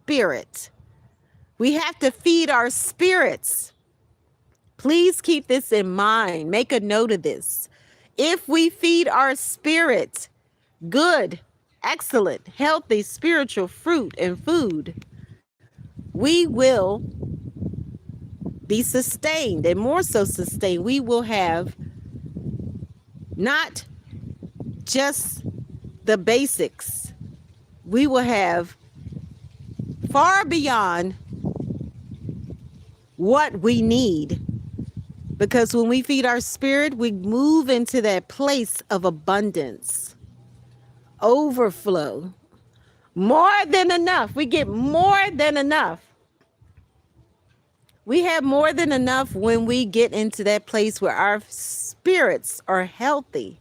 spirit. We have to feed our spirits. Please keep this in mind. Make a note of this. If we feed our spirit good, excellent, healthy spiritual fruit and food, we will be sustained, and more so sustained. We will have not just the basics. We will have far beyond what we need. Because when we feed our spirit, we move into that place of abundance, overflow, more than enough. We get more than enough. We have more than enough when we get into that place where our spirits are healthy.